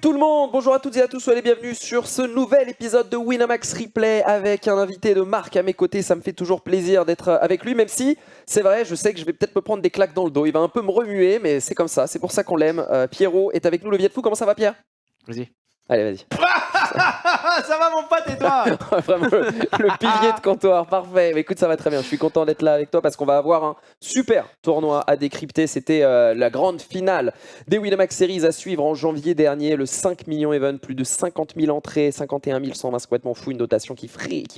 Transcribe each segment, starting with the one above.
tout le monde, bonjour à toutes et à tous, soyez les bienvenus sur ce nouvel épisode de Winamax Replay avec un invité de marque à mes côtés. Ça me fait toujours plaisir d'être avec lui, même si c'est vrai, je sais que je vais peut-être me prendre des claques dans le dos. Il va un peu me remuer, mais c'est comme ça, c'est pour ça qu'on l'aime. Pierrot est avec nous, le Viet-Fou. Comment ça va, Pierre? Vas-y. Allez, vas-y. Ça va mon pote et toi? Vraiment le pilier de comptoir, parfait. Mais écoute, ça va très bien. Je suis content d'être là avec toi parce qu'on va avoir un super tournoi à décrypter. C'était la grande finale des Winamax Series à suivre en janvier dernier. Le 5 millions event, plus de 50 000 entrées, 51 120, c'est complètement fou. Une notation qui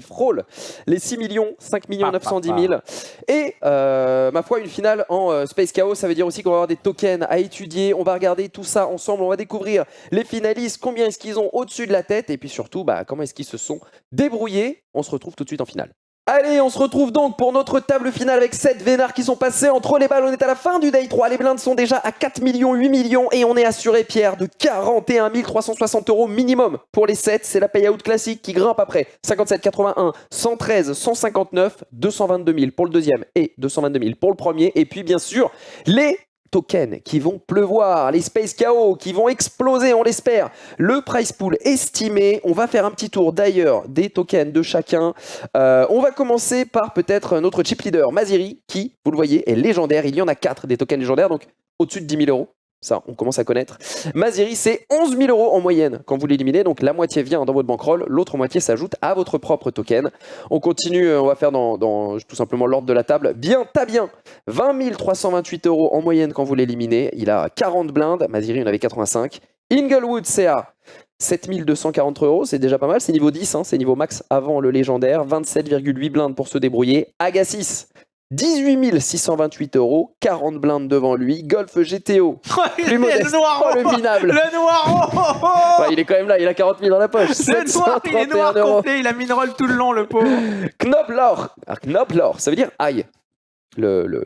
frôle les 6 millions, 5 millions 910 000. Et ma foi, une finale en Space Chaos, ça veut dire aussi qu'on va avoir des tokens à étudier. On va regarder tout ça ensemble. On va découvrir les finalistes, combien est-ce qu'ils ont au-dessus de la tête et puis surtout, comment est-ce qu'ils se sont débrouillés. On se retrouve tout de suite en finale. Allez, on se retrouve donc pour notre table finale avec 7 vénards qui sont passés entre les balles. On est à la fin du Day 3. Les blindes sont déjà à 4 millions, 8 millions et on est assuré, Pierre, de 41 360 € minimum pour les 7. C'est la payout classique qui grimpe après 57, 81, 113, 159, 222 000 pour le deuxième et 222 000 pour le premier. Et puis, bien sûr, les tokens qui vont pleuvoir, les Space KO qui vont exploser, on l'espère. Le price pool estimé. On va faire un petit tour d'ailleurs des tokens de chacun. On va commencer par peut-être notre chip leader, Maziri, qui, vous le voyez, est légendaire. Il y en a 4 des tokens légendaires, donc au-dessus de 10 000 €. Ça, on commence à connaître. Maziri, c'est 11 000 € en moyenne quand vous l'éliminez. Donc la moitié vient dans votre bankroll, l'autre moitié s'ajoute à votre propre token. On continue, on va faire dans tout simplement l'ordre de la table. Bien, t'as bien 20 328 € en moyenne quand vous l'éliminez. Il a 40 blindes. Maziri, il en avait 85. Inglewood, c'est à 7 240 €. C'est déjà pas mal. C'est niveau 10, c'est niveau max avant le légendaire. 27,8 blindes pour se débrouiller. Agassiz, 18 628 €, 40 blindes devant lui. Golf GTO, plus modeste, le noir, le minable. Le noir, Il est quand même là, il a 40 000 dans la poche. le noir, il est noir 731 €. complet, il a mineral tout le long, le pauvre. Knoblauch. Knoblauch, ça veut dire ail. Le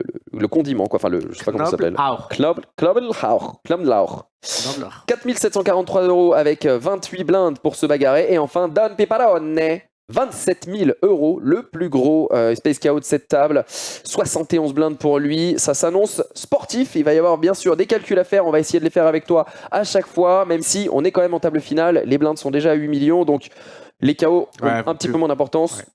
condiment, quoi. Enfin, je sais pas comment ça s'appelle. Knoblauch. 4 743 € avec 28 blindes pour se bagarrer. Et enfin, Don Pepperone. 27 000 €, le plus gros Space KO de cette table. 71 blindes pour lui. Ça s'annonce sportif. Il va y avoir bien sûr des calculs à faire. On va essayer de les faire avec toi à chaque fois, même si on est quand même en table finale. Les blindes sont déjà à 8 millions, donc les KO ont un petit peu moins d'importance.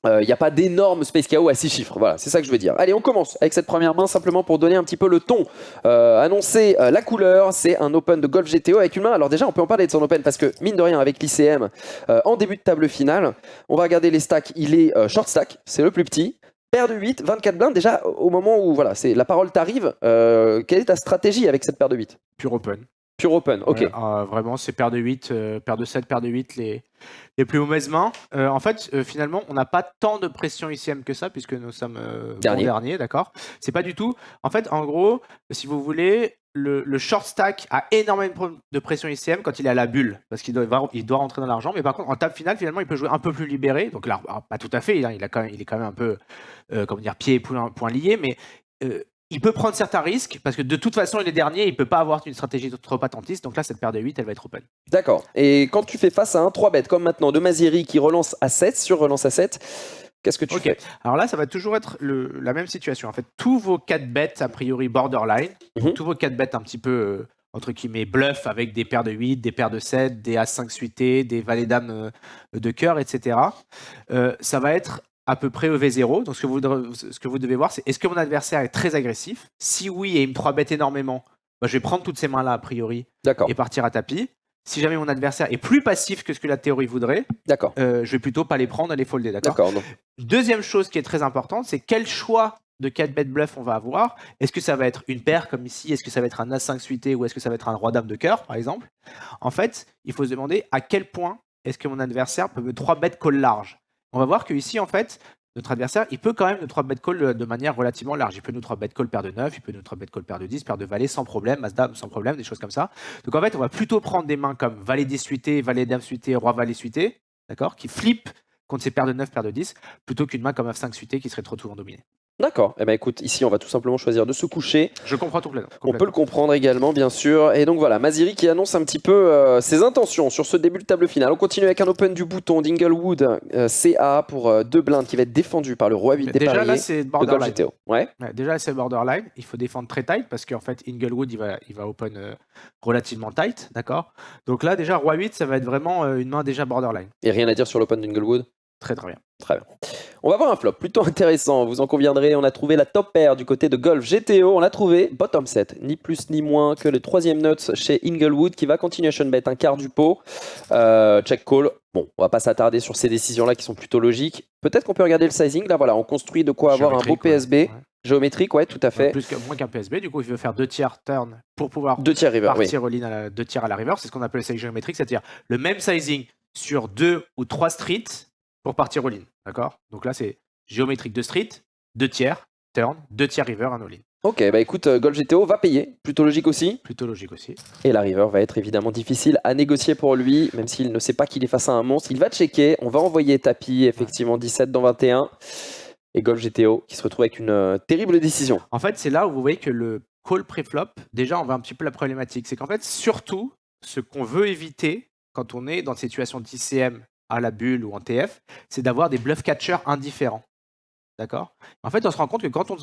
Il n'y a pas d'énorme Space KO à 6 chiffres. Voilà, c'est ça que je veux dire. Allez, on commence avec cette première main simplement pour donner un petit peu le ton. Annoncer la couleur, c'est un Open de Golf GTO avec une main. Alors déjà, on peut en parler de son Open parce que, mine de rien, avec l'ICM, en début de table finale, on va regarder les stacks. Il est short stack, c'est le plus petit. Paire de 8, 24 blindes. Déjà, au moment où la parole t'arrive, quelle est ta stratégie avec cette paire de 8? Pure open. Pure open, ok. Ouais, vraiment, c'est paire de 8, paire de 7, paire de 8, les plus mauvaises mains. En fait, finalement, on n'a pas tant de pression ICM que ça, puisque nous sommes dernier, d'accord. C'est pas du tout. En fait, en gros, si vous voulez, le short stack a énormément de pression ICM quand il est à la bulle, parce qu'il doit rentrer dans l'argent. Mais par contre, en table finale, finalement, il peut jouer un peu plus libéré. Donc là, pas tout à fait, il est quand même un peu, pieds et poings liés, mais il peut prendre certains risques parce que de toute façon, il est dernier, il ne peut pas avoir une stratégie trop attentiste. Donc là, cette paire de 8, elle va être open. D'accord. Et quand tu fais face à un 3-bet comme maintenant de Maziri qui relance à 7, sur relance à 7, qu'est-ce que tu fais? Alors là, ça va toujours être la même situation. En fait, tous vos 4 bets, a priori borderline, tous vos 4 bets un petit peu, entre guillemets, bluff avec des paires de 8, des paires de 7, des As-5 suités, des valets dames de cœur, etc. Ça va être à peu près EV0. Donc, ce que vous devez voir, c'est est-ce que mon adversaire est très agressif? Si oui, et il me 3-bet énormément, je vais prendre toutes ces mains-là, a priori, et partir à tapis. Si jamais mon adversaire est plus passif que ce que la théorie voudrait, je vais plutôt pas les prendre et les folder. D'accord. Deuxième chose qui est très importante, c'est quel choix de 4 bet bluff on va avoir. Est-ce que ça va être une paire comme ici? Est-ce que ça va être un As-5 suité ou est-ce que ça va être un Roi-Dame de cœur, par exemple? En fait, il faut se demander à quel point est-ce que mon adversaire peut me 3-bet call large. On va voir qu'ici, en fait, notre adversaire, il peut quand même nous 3-bet call de manière relativement large. Il peut nous 3-bet call paire de 9, il peut nous 3-bet call paire de 10, paire de valet sans problème, As-Dame sans problème, des choses comme ça. Donc en fait, on va plutôt prendre des mains comme valet 10 suité, valet dame suité, roi valet suité, d'accord, qui flippent contre ces paires de 9, paires de 10, plutôt qu'une main comme F5 suité qui serait trop souvent dominée. D'accord. Eh ben écoute, ici on va tout simplement choisir de se coucher. Je comprends tout On peut le comprendre également, bien sûr. Et donc voilà, Maziri qui annonce un petit peu ses intentions sur ce début de table finale. On continue avec un open du bouton d'Inglewood CA pour 2 blindes qui va être défendu par le roi 8 dépareillé. Déjà là c'est borderline. GTO. Ouais. Déjà là c'est borderline. Il faut défendre très tight parce qu'en fait Inglewood il va open relativement tight, d'accord. Donc là déjà roi 8 ça va être vraiment une main déjà borderline. Et rien à dire sur l'open d'Inglewood. Très bien. Très bien. On va voir un flop plutôt intéressant, vous en conviendrez. On a trouvé la top pair du côté de Golf GTO. On a trouvé bottom set, ni plus ni moins que le 3e nuts chez Inglewood qui va continuation bet un quart du pot. Check call. Bon, on va pas s'attarder sur ces décisions-là qui sont plutôt logiques. Peut-être qu'on peut regarder le sizing. Là, voilà, on construit de quoi avoir un beau PSB. Ouais. Géométrique, ouais, tout à fait. Moins qu'un PSB, du coup, il veut faire 2 tiers turn pour pouvoir 2 tiers river, partir all in 2 tiers à la river. C'est ce qu'on appelle le sizing géométrique, c'est-à-dire le même sizing sur 2 ou 3 streets pour partir all-in, d'accord. Donc là, c'est géométrique de street, 2 tiers, turn, 2 tiers river, un all-in. Ok, bah écoute, Golf GTO va payer, plutôt logique aussi. Plutôt logique aussi. Et la river va être évidemment difficile à négocier pour lui, même s'il ne sait pas qu'il est face à un monstre. Il va checker, on va envoyer tapis, effectivement 17 dans 21. Et Golf GTO qui se retrouve avec une terrible décision. En fait, c'est là où vous voyez que le call pré-flop, déjà on voit un petit peu la problématique. C'est qu'en fait, surtout, ce qu'on veut éviter quand on est dans une situation d'ICM à la bulle ou en TF, c'est d'avoir des bluff catchers indifférents. D'accord. En fait, on se rend compte que quand on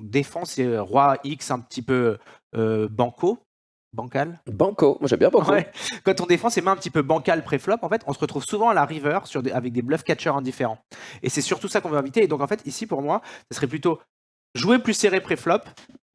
défend ces rois X un petit peu banco, bancal. Banco, moi j'aime bien banco. Ouais. Quand on défend ces mains un petit peu bancal pré-flop, en fait, on se retrouve souvent à la river avec des bluff catchers indifférents. Et c'est surtout ça qu'on veut éviter. Et donc, en fait, ici, pour moi, ce serait plutôt jouer plus serré pré-flop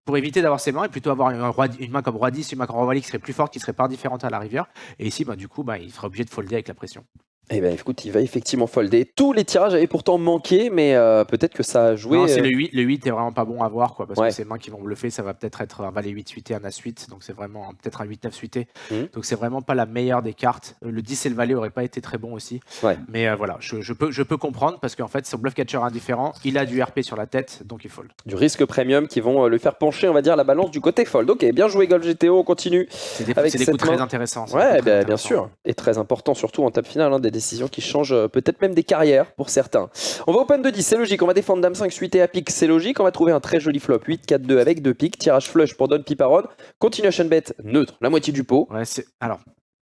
pour éviter d'avoir ces mains et plutôt avoir une main comme roi 10, une main comme roi valet qui serait plus forte, qui serait pas différente à la river. Et ici, du coup, il sera obligé de folder avec la pression. Eh bien, écoute, il va effectivement folder. Tous les tirages avaient pourtant manqué, mais peut-être que ça a joué. Non, c'est le 8. Le 8 est vraiment pas bon à voir, quoi, parce que ces mains qui vont bluffer, ça va peut-être être un valet 8 suité, un as 8, donc c'est vraiment peut-être un 8-9 suité. Donc c'est vraiment pas la meilleure des cartes. Le 10 et le valet auraient pas été très bons aussi. Ouais. Mais voilà, je peux comprendre parce qu'en fait, son bluff catcher indifférent, il a du RP sur la tête, donc il fold. Du risque premium qui vont lui faire pencher, on va dire, la balance du côté fold. Ok, bien joué Golf GTO, on continue. C'est des coups très intéressants. Ouais, bien sûr. Et très important, surtout en table finale, des décisions qui changent peut-être même des carrières pour certains. On va open de 10, c'est logique. On va défendre dame 5 suité à pique, c'est logique. On va trouver un très joli flop 8-4-2 avec 2 piques. Tirage flush pour Don Piparon. Continuation bet neutre, la moitié du pot. Ouais, alors,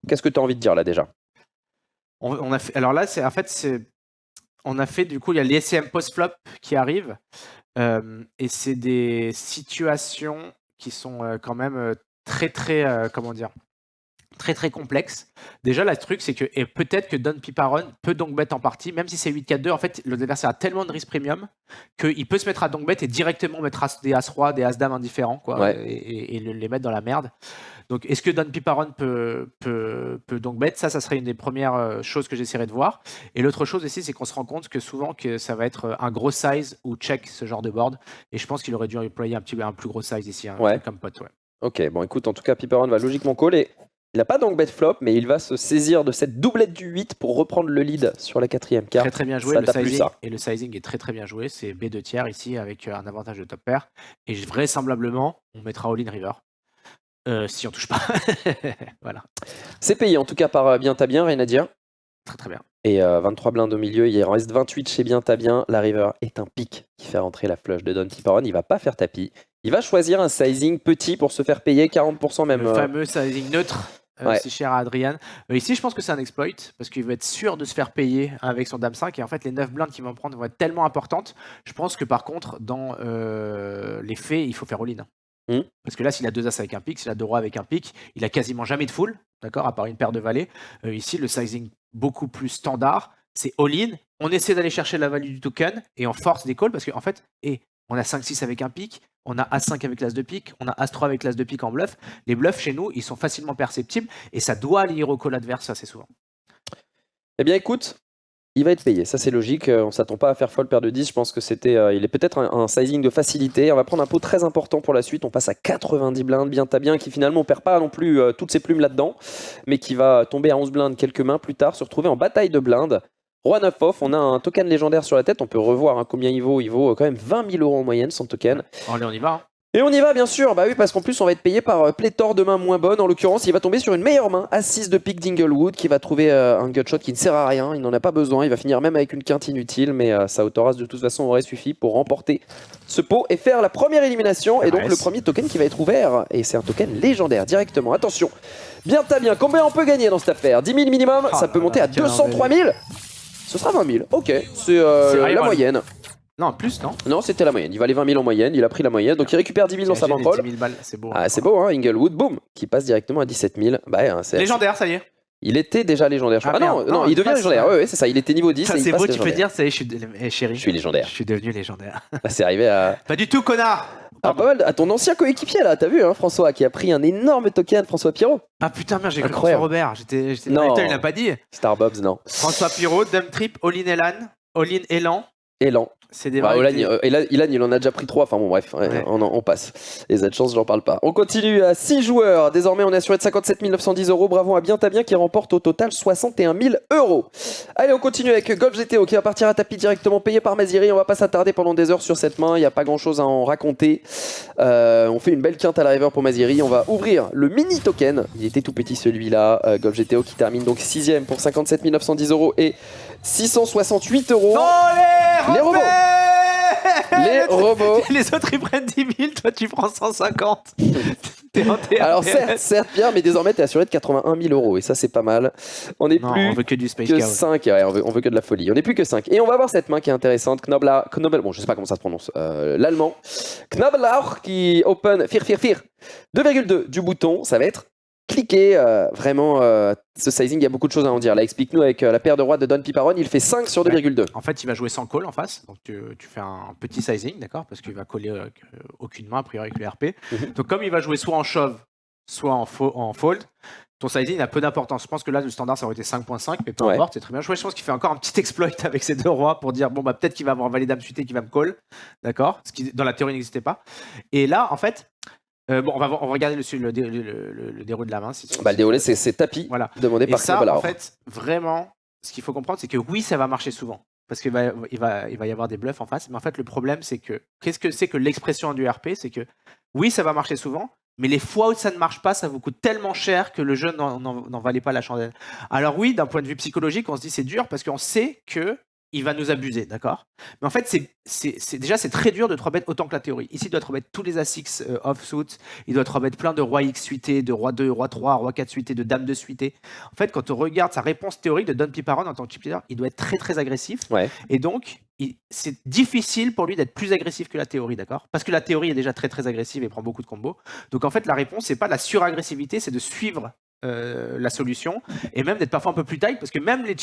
qu'est-ce que tu as envie de dire là déjà? On a fait, alors là, on a fait du coup, il y a l'ECM post-flop qui arrive. Et c'est des situations qui sont quand même très complexe. Déjà, le truc, c'est que peut-être que Don Piparon peut donc bet en partie, même si c'est 8-4-2. En fait, l'adversaire a tellement de risque premium qu'il peut se mettre à donc bet et directement mettre des As-Roi, des As-Dame indifférents, quoi, ouais. et les mettre dans la merde. Donc, est-ce que Don Piparon peut donc bet? Ça serait une des premières choses que j'essaierai de voir. Et l'autre chose aussi, c'est qu'on se rend compte que souvent, que ça va être un gros size ou check ce genre de board. Et je pense qu'il aurait dû employer un plus gros size ici, comme pot. Ouais. Ok, bon, écoute, en tout cas, Piparon va logiquement coller. Il n'a pas donc bet flop, mais il va se saisir de cette doublette du 8 pour reprendre le lead sur la 4e carte. Très bien joué, et le sizing est très bien joué. C'est B2 tiers ici avec un avantage de top pair. Et vraisemblablement, on mettra all-in river. Si on touche pas. Voilà. C'est payé en tout cas par Bien Tabien, rien à dire. Très bien. Et 23 blindes au milieu, il en reste 28 chez Bien Tabien. La river est un pic qui fait rentrer la flush de Don Piparon. Il va pas faire tapis. Il va choisir un sizing petit pour se faire payer 40% même. Le fameux sizing neutre. C'est cher à Adrian. Ici, je pense que c'est un exploit parce qu'il va être sûr de se faire payer avec son Dame 5. Et en fait, les 9 blindes qu'il va en prendre vont être tellement importantes. Je pense que par contre, dans les faits, il faut faire all-in. Parce que là, s'il a 2 As avec un pic, s'il a 2 rois avec un pic, il a quasiment jamais de full, d'accord, à part une paire de valets. Ici, le sizing beaucoup plus standard, c'est all-in. On essaie d'aller chercher la value du token et on force des calls parce qu'en fait, on a 5-6 avec un pic, on a As5 avec l'As de pique, on a As3 avec l'As de pique en bluff. Les bluffs chez nous, ils sont facilement perceptibles et ça doit aller au call adverse assez souvent. Eh bien écoute, il va être payé, ça c'est logique, on ne s'attend pas à faire fold paire de 10, je pense que il est peut-être un sizing de facilité. On va prendre un pot très important pour la suite, on passe à 90 blindes, Bien Tabien qui finalement ne perd pas non plus toutes ses plumes là-dedans, mais qui va tomber à 11 blindes quelques mains plus tard, se retrouver en bataille de blindes. Roi 9 off, on a un token légendaire sur la tête, on peut revoir combien il vaut quand même 20 000 € en moyenne son token. Allez, on y va. Et on y va bien sûr, bah oui, parce qu'en plus on va être payé par pléthore de mains moins bonnes. En l'occurrence, il va tomber sur une meilleure main, As-6 de pique d'Inglewood, qui va trouver un gutshot qui ne sert à rien, il n'en a pas besoin, il va finir même avec une quinte inutile, mais sa Autoras de toute façon aurait suffi pour remporter ce pot et faire la première élimination. Et donc le premier token qui va être ouvert, et c'est un token légendaire directement. Attention, bien combien on peut gagner dans cette affaire? 10 000 minimum, ça peut monter à 203 000. Ce sera 20 000, ok, c'est la moyenne. Non, plus, non? Non, c'était la moyenne. Il valait 20 000 en moyenne, il a pris la moyenne, donc il récupère 10 000 dans sa bankroll. 10 000 balles, c'est beau. Ah, c'est beau, hein, Inglewood, boum, qui passe directement à 17 000. Bah, hein, légendaire, ça y est. Il était déjà légendaire. Ah, non, il devient légendaire. Ouais, c'est ça, il était niveau 10. Ça, c'est beau, tu peux dire, ça y est, chérie. Je suis légendaire. Je suis devenu légendaire. C'est arrivé à. Pas du tout, connard! Ah, pas mal, à ton ancien coéquipier là, t'as vu, hein, François, qui a pris un énorme token, François Pirot. Ah putain, merde, j'ai cru François Robert. J'étais non, il l'a pas dit. Starbobs, non. François Pirot, Dump Trip, All-in Elan, All-in Elan. Elan. C'est des Elan, il en a déjà pris 3. Enfin bon, bref, ouais. on passe. Les aides chance, j'en parle pas. On continue à 6 joueurs. Désormais, on est assuré de 57 910 €. Bravo à Bien qui remporte au total 61 000 €. Allez, on continue avec Golf GTO qui va partir à tapis directement, payé par Maziri. On va pas s'attarder pendant des heures sur cette main. Il n'y a pas grand chose à en raconter. On fait une belle quinte à la river pour Maziri. On va ouvrir le mini token. Il était tout petit celui-là. Golf GTO qui termine donc 6ème pour 57 910 € et 668 €. Oh, les robots! Les robots. Les autres ils prennent 10 000, toi tu prends 150. Alors certes bien, mais désormais t'es assuré de 81 000 € et ça c'est pas mal. On est plus on veut que du Space que 5, ouais, on veut que de la folie. On est plus que 5. Et on va voir cette main qui est intéressante, Knobler, bon je sais pas comment ça se prononce, l'allemand. Knobler qui open Fir 2,2 du bouton, ça va être cliquer, vraiment, ce sizing, il y a beaucoup de choses à en dire. Là, explique-nous avec la paire de rois de Don Piparon, il fait 5 sur 2,2. En fait, il va jouer sans call en face, donc tu fais un petit sizing, d'accord, parce qu'il va coller aucune main, a priori, avec le RP. Donc comme il va jouer soit en shove, soit en fold, ton sizing a peu d'importance. Je pense que là, le standard, ça aurait été 5.5, mais peu importe, c'est très bien joué. Je pense qu'il fait encore un petit exploit avec ses deux rois pour dire, bon, bah peut-être qu'il va avoir valet dame suité qui va me call, d'accord, ce qui, dans la théorie, n'existait pas. Et là, en fait, bon, on va regarder le déroulé de la main. Le déroulé, c'est tapis, voilà. Demandé par ça, en fait, vraiment, ce qu'il faut comprendre, c'est que oui, ça va marcher souvent. Parce qu'il va y avoir des bluffs en face. Mais en fait, le problème, c'est que, qu'est-ce que c'est que l'expression du RP? C'est que oui, ça va marcher souvent, mais les fois où ça ne marche pas, ça vous coûte tellement cher que le jeu n'en valait pas la chandelle. Alors oui, d'un point de vue psychologique, on se dit c'est dur parce qu'on sait que il va nous abuser, d'accord? Mais en fait, c'est très dur de 3-bet autant que la théorie. Ici, il doit 3-bet tous les As-6 off-suit, il doit 3-bet plein de roi X suité, de roi 2, roi 3, roi 4 suité, de dame 2 suité. En fait, quand on regarde sa réponse théorique de Don Piparon en tant que chip leader, il doit être très très agressif. Ouais. Et donc, c'est difficile pour lui d'être plus agressif que la théorie, d'accord? Parce que la théorie est déjà très très agressive et prend beaucoup de combos. Donc en fait, la réponse, c'est pas la suragressivité, c'est de suivre la solution et même d'être parfois un peu plus tight parce que même les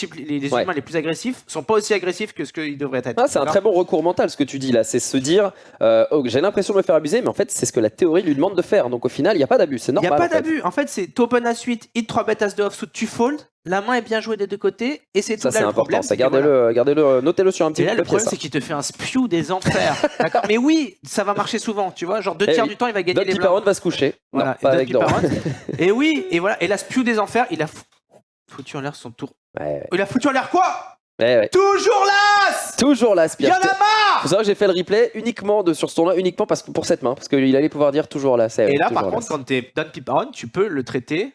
humains les plus agressifs sont pas aussi agressifs que ce qu'ils devraient être. C'est un très bon recours mental ce que tu dis là, c'est se dire j'ai l'impression de me faire abuser, mais en fait c'est ce que la théorie lui demande de faire, donc au final il n'y a pas d'abus, c'est normal. Il n'y a pas d'abus, en fait c'est open à suite, hit 3 bêtes as de offsuit, tu fold, la main est bien jouée des deux côtés et c'est tout. Ça, là c'est le important, problème. Ça, gardez-le, notez-le sur un petit peu. Et là, le papier, problème, c'est qu'il te fait un spew des enfers. D'accord. Mais oui, ça va marcher souvent, tu vois. Genre 2 tiers du temps, il va gagner les blindes. Piparon va se coucher. Voilà. Non, pas avec Doran. Et oui, et voilà. Et la spew des enfers, il a foutu en l'air son tour. Ouais. Il a foutu en l'air quoi? Ouais. Toujours là. Toujours là, Il y en a marre. Faut savoir que j'ai fait le replay uniquement sur ce tournoi, uniquement pour cette main, parce qu'il allait pouvoir dire toujours là. Et là, par contre, quand t'es Don Piparon, tu peux le traiter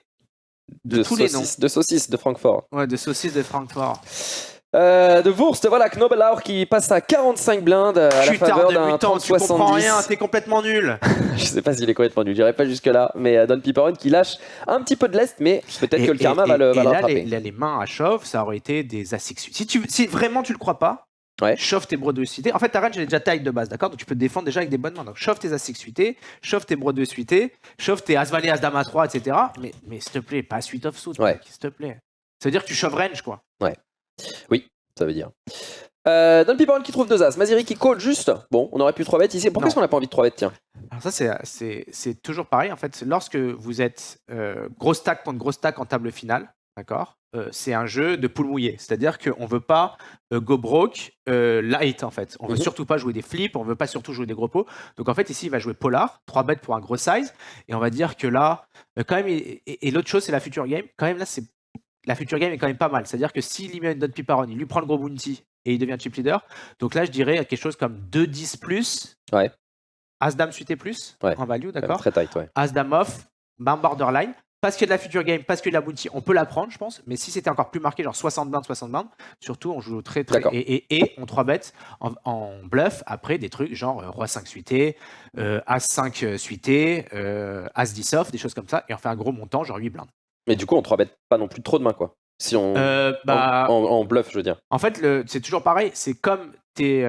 de tous les noms. De saucisses de Francfort. Ouais, de saucisses de Francfort. De Wurst, voilà, Knobelauer qui passe à 45 blindes à la faveur d'un 30-70. Tu comprends rien, t'es complètement nul. Je sais pas s'il est complètement nul, j'irai pas jusque là, mais Don Piparon qui lâche un petit peu de l'est, mais peut-être que le karma va le rattraper. Là, les mains à shove, ça aurait été des As-6. Si vraiment tu le crois pas, shove tes bros 2 suités. En fait, ta range elle est déjà taille de base, d'accord? Donc tu peux te défendre déjà avec des bonnes mains. Donc shove tes As-6 suités, shove tes bros 2 suités, shove tes As-Valet, As-Dame à 3, etc. Mais s'il te plaît, pas suite of suit, s'il te plaît. Ça veut dire que tu shove range, quoi. Ouais. Oui, ça veut dire. Don Piparon qui trouve 2 As, Maziri qui call juste. Bon, on aurait pu 3 bêtes ici. Pourquoi est-ce qu'on n'a pas envie de 3 bêtes, tiens? Alors ça, c'est toujours pareil. En fait, lorsque vous êtes gros stack contre gros stack en table finale, d'accord, c'est un jeu de poule mouillée. C'est-à-dire qu'on ne veut pas go broke light, en fait. On ne veut surtout pas jouer des flips, on ne veut pas surtout jouer des gros pots. Donc en fait, ici, il va jouer polar, 3 bêtes pour un gros size. Et on va dire que là, quand même, et l'autre chose, c'est la future game. Quand même, là, la future game est quand même pas mal. C'est-à-dire que s'il y met une Don Piparon, il lui prend le gros bounty et il devient chip leader. Donc là, je dirais quelque chose comme 2-10 plus. Ouais. As-Dame suité plus en value, Quand même d'accord. très tight, ouais. As-Dame off, main borderline. Parce qu'il y a de la future game, parce qu'il y a de la bounty, on peut la prendre, je pense. Mais si c'était encore plus marqué, genre 60 blindes, 60 blindes, surtout on joue très très. D'accord. Et on 3 bet en bluff après des trucs genre Roi 5 suité, As 5 suité, As 10 off, des choses comme ça. Et on fait un gros montant, genre 8 blindes. Mais du coup, on 3-bet pas non plus trop de mains, quoi. Si on. En bluff, je veux dire. En fait, c'est toujours pareil. C'est comme tu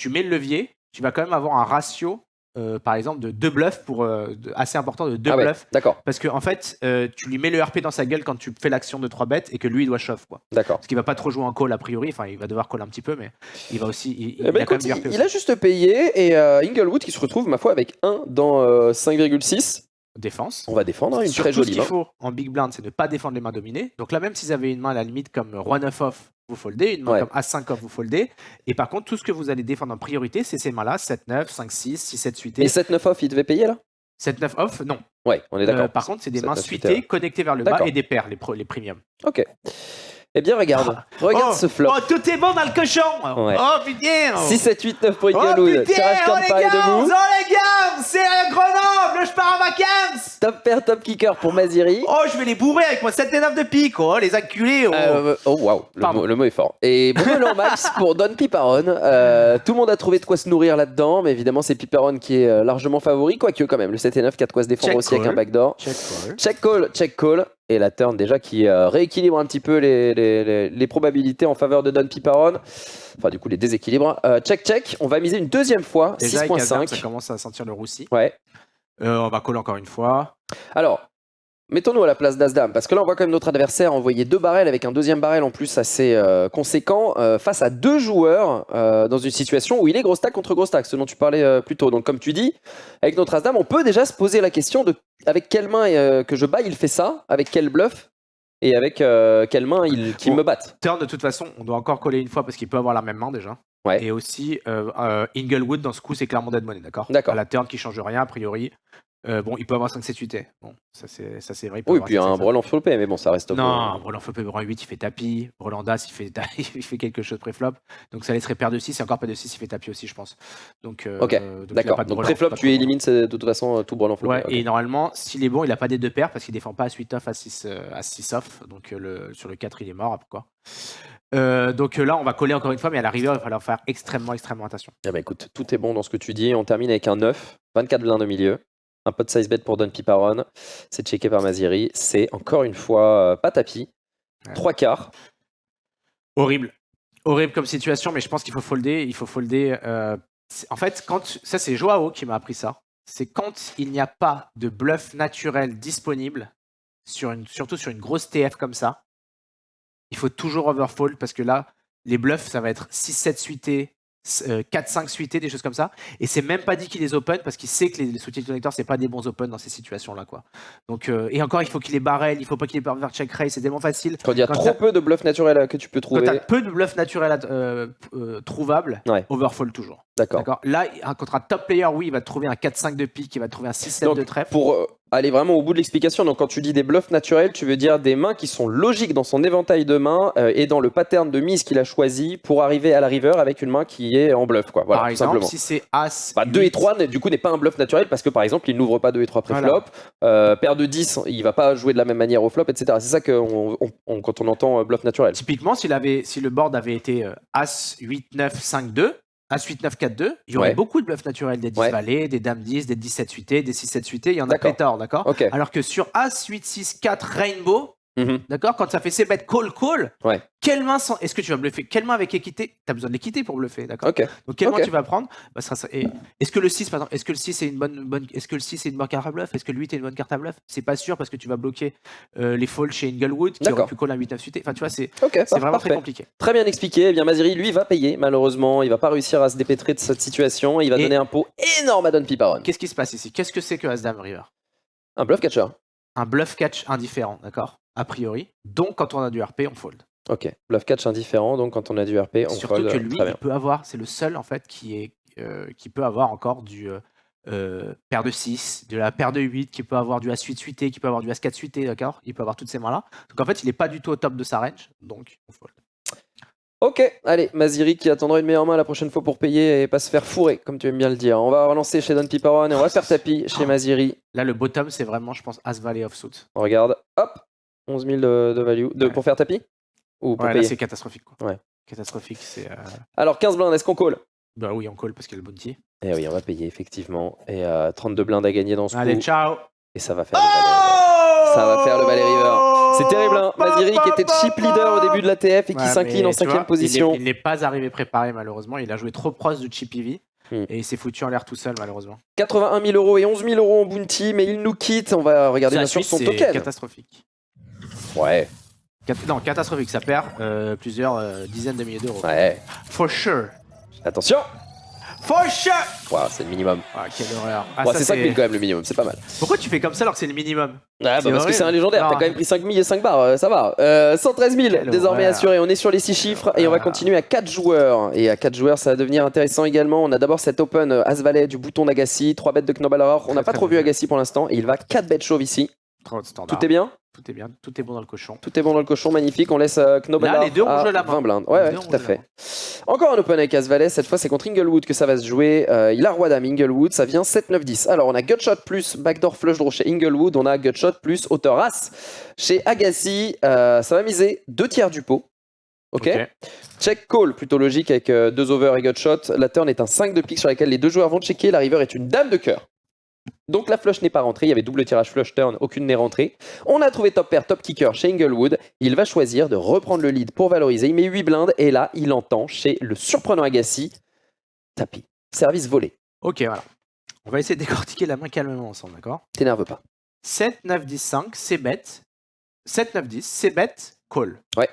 mets le levier, tu vas quand même avoir un ratio. Par exemple, de 2 bluffs assez important de 2 bluffs. D'accord. Parce que en fait, tu lui mets le RP dans sa gueule quand tu fais l'action de 3 bêtes et que lui il doit shove, quoi. D'accord. Parce qu'il va pas trop jouer en call a priori, enfin il va devoir call un petit peu, mais il va aussi. Il a écoute, quand même du RP. il a juste payé et Inglewood qui se retrouve, ma foi, avec 1 dans 5,6. Défense. On va défendre, une Surtout, très jolie ce qu'il main. faut en big blind, c'est ne pas défendre les mains dominées. Donc là, même s'ils avaient une main à la limite comme Roi 9 off, vous foldez, une main comme As5 off, vous foldez. Et par contre, tout ce que vous allez défendre en priorité, c'est ces mains-là, 7-9, 5-6, 6-7 suité. Et 7-9 off, il devait payer là 7-9 off, non. Ouais, on est d'accord. Par contre, c'est des mains 7-9 suitées, connectées vers le bas et des paires, les premiums. Ok. Eh bien, regarde ce flop. Oh, tout est bon dans le cochon. Ouais. Oh putain. 6, 7, 8, 9 pour Inglewood. Oh putain, Tirage oh comme les pareil gars, debout. c'est à Grenoble, je pars en vacances. Top pair, top kicker pour Maziri. Oh, je vais les bourrer avec mon 7 et 9 de pique, oh, les acculés. Oh waouh, le mot est fort. Et Bruno Max pour Don Piparon. Tout le monde a trouvé de quoi se nourrir là-dedans, mais évidemment c'est Piparon qui est largement favori, quoique quand même le 7 et 9 qui a de quoi se défendre aussi avec un backdoor. Check call. Et la turn déjà qui rééquilibre un petit peu les probabilités en faveur de Don Piparon. Enfin du coup les déséquilibres. Check. On va miser une deuxième fois. 6.5. Ça commence à sentir le roussi. Ouais. On va coller encore une fois. Alors, mettons-nous à la place d'As-Dame, parce que là on voit quand même notre adversaire envoyer 2 barrels avec un deuxième barrel en plus assez conséquent face à 2 joueurs dans une situation où il est gros stack contre gros stack, ce dont tu parlais plus tôt. Donc comme tu dis, avec notre As-Dame, on peut déjà se poser la question de avec quelle main que je bats il fait ça, avec quel bluff et avec quelle main qu'il me batte. Turn de toute façon, on doit encore coller une fois parce qu'il peut avoir la même main déjà. Ouais. Et aussi, Inglewood dans ce coup c'est clairement dead money, d'accord. D'accord. À la turn qui change rien a priori. Bon, il peut avoir 5-7 UT. Bon, ça c'est vrai. Oui, puis un brelan flopé, mais bon, ça reste. Non, un brelan flopé, brelan 8, il fait tapis. Brelan d'As, il fait quelque chose pré-flop. Donc ça laisserait paire de 6 et encore paire de 6, il fait tapis aussi, je pense. Donc, ok, d'accord. Donc pré-flop, tu élimines de toute façon tout brelan flopé. Ouais, okay. Et normalement, s'il est bon, il n'a pas des 2 paires parce qu'il défend pas à 8 off, à 6 off. Donc sur le 4, il est mort. Pourquoi donc là, on va coller encore une fois, mais à la rigueur, il va falloir faire extrêmement attention. Ah bah écoute, tout est bon dans ce que tu dis. On termine avec un 9, 24 blindes au milieu. Un pot de size bet pour Don Piparon. C'est checké par Maziri. C'est encore une fois pas tapis. 3 quarts. Horrible comme situation, mais je pense qu'il faut folder. En fait, ça c'est Joao qui m'a appris ça. C'est quand il n'y a pas de bluff naturel disponible, surtout sur une grosse TF comme ça, il faut toujours overfold parce que là, les bluffs, ça va être 6-7 suités, 4-5 suités, des choses comme ça. Et c'est même pas dit qu'il les open parce qu'il sait que les soutiens connecteurs, c'est pas des bons open dans ces situations-là, quoi. Donc, et encore, il faut qu'il ait barrel, il faut pas qu'il ait vers check raise, c'est tellement facile. Quand il y a trop peu de bluffs naturels que tu peux trouver. Quand tu as peu de bluffs naturels trouvables, overfold toujours. D'accord. Là, contre un top player, oui, il va trouver un 4-5 de pique, il va trouver un 6-7 de trèfle. Pour aller vraiment au bout de l'explication, donc quand tu dis des bluffs naturels, tu veux dire des mains qui sont logiques dans son éventail de mains et dans le pattern de mise qu'il a choisi pour arriver à la river avec une main qui est en bluff, quoi. Voilà, par tout exemple, simplement. Si c'est As. 2 et 3, du coup, n'est pas un bluff naturel parce que par exemple, il n'ouvre pas 2 et 3 pré-flop. Voilà. Paire de 10, il va pas jouer de la même manière au flop, etc. C'est ça que quand on entend bluff naturel. Typiquement, si le board avait été As 8, 9, 5, 2. As 8, 9, 4, 2, il y aurait beaucoup de bluffs naturels, des 10 valets, des dames 10, des 17 suités, des 6-7 suités, il y en a pléthore, d'accord. Alors que sur As 8, 6, 4, Rainbow, d'accord, quand ça fait ces bêtes call, quelle main est-ce que tu vas bluffer? Quelle main avec équité? Tu as besoin de l'équité pour bluffer, d'accord. Donc quelle main tu vas prendre? Est-ce que le 6, par exemple, est-ce que le 6 est une bonne carte à bluff? Est-ce que le 8 est une bonne carte à bluff? C'est pas sûr parce que tu vas bloquer les folds chez Inglewood qui aurait pu call un 8-9 suité. Enfin, tu vois, c'est vraiment très compliqué. Très bien expliqué. Eh bien, Maziri, lui, va payer, malheureusement. Il va pas réussir à se dépêtrer de cette situation. Il va donner un pot énorme à Don Piparon. Qu'est-ce qui se passe ici? Qu'est-ce que c'est que As-Dame River? Un bluff catcher. Un bluff catch indifférent, d'accord, a priori. Donc, quand on a du RP, on fold. Ok, bluff catch indifférent, donc quand on a du RP, on surtout fold. Surtout que lui, il peut avoir, c'est le seul en fait qui peut avoir encore du paire de 6, de la paire de 8, qui peut avoir du As 8 suité, qui peut avoir du As 4 suité, d'accord. Il peut avoir toutes ces mains-là. Donc en fait, il n'est pas du tout au top de sa range, donc on fold. Ok, allez, Maziri qui attendra une meilleure main la prochaine fois pour payer et pas se faire fourrer, comme tu aimes bien le dire. On va relancer chez Don Piperon et on va faire tapis chez Maziri. Là, le bottom, c'est vraiment, je pense, As-Valet offsuit. On regarde, hop, 11 000 de value. Pour faire tapis ou pour Ouais, payer là, c'est catastrophique. Quoi. Ouais. Catastrophique, c'est... Alors, 15 blindes, est-ce qu'on call? Bah oui, on call parce qu'il y a le bounty. Eh oui, on va payer, effectivement. Et 32 blindes à gagner dans ce Allez, coup. ciao. Et ça va faire le Valet. Ça va faire le Valet River. C'est terrible, hein. Maziri qui était chip leader au début de l'ATF et qui s'incline en 5ème position. Il n'est pas arrivé préparé, malheureusement. Il a joué trop proche du chip EV. Et il s'est foutu en l'air tout seul, malheureusement. 81 000 euros et 11 000 euros en bounty, mais il nous quitte. On va regarder bien sûr son token. C'est catastrophique. Ouais. Non, catastrophique. Ça perd plusieurs dizaines de milliers d'euros. Ouais. For sure. Attention. For sure. Wow, c'est le minimum. Ah, quelle horreur. Ah, c'est 5 000 quand même le minimum, c'est pas mal. Pourquoi tu fais comme ça alors que c'est le minimum? Parce que c'est un légendaire, t'as quand même pris 5 000 et 5 barres, ça va. 113 000 désormais assurés, on est sur les 6 chiffres et on va continuer à 4 joueurs. Et à 4 joueurs, ça va devenir intéressant également. On a d'abord cet open As-Valet du bouton d'Agassi, 3 bêtes de Knobalor. On n'a pas trop vu Agassi pour l'instant et il va 4 bêtes chauves ici. Tout est bien? Tout est bien, tout est bon dans le cochon. Tout est bon dans le cochon, magnifique. On laisse Knobalor là, les deux ont joué la main. 20 blindes. Ouais, tout à fait. Encore un open avec As-Valet, cette fois c'est contre Inglewood que ça va se jouer. Il a Roi Dame Inglewood, ça vient 7-9-10. Alors on a Gutshot plus Backdoor Flush Draw chez Inglewood, on a Gutshot plus Hauteur As chez Agassi. Ça va miser 2 tiers du pot. Ok. Check call, plutôt logique avec 2 over et Gutshot. La turn est un 5 de pique sur laquelle les deux joueurs vont checker. La river est une dame de cœur. Donc la flush n'est pas rentrée, il y avait double tirage flush turn, aucune n'est rentrée. On a trouvé top pair, top kicker chez Inglewood. Il va choisir de reprendre le lead pour valoriser. Il met 8 blindes et là, il entend chez le surprenant Agassi, tapis, service volé. Ok, voilà. On va essayer de décortiquer la main calmement ensemble, d'accord? T'énerve pas. 7, 9, 10, 5, c'est bête. 7, 9, 10, c'est bête, call. Ouais.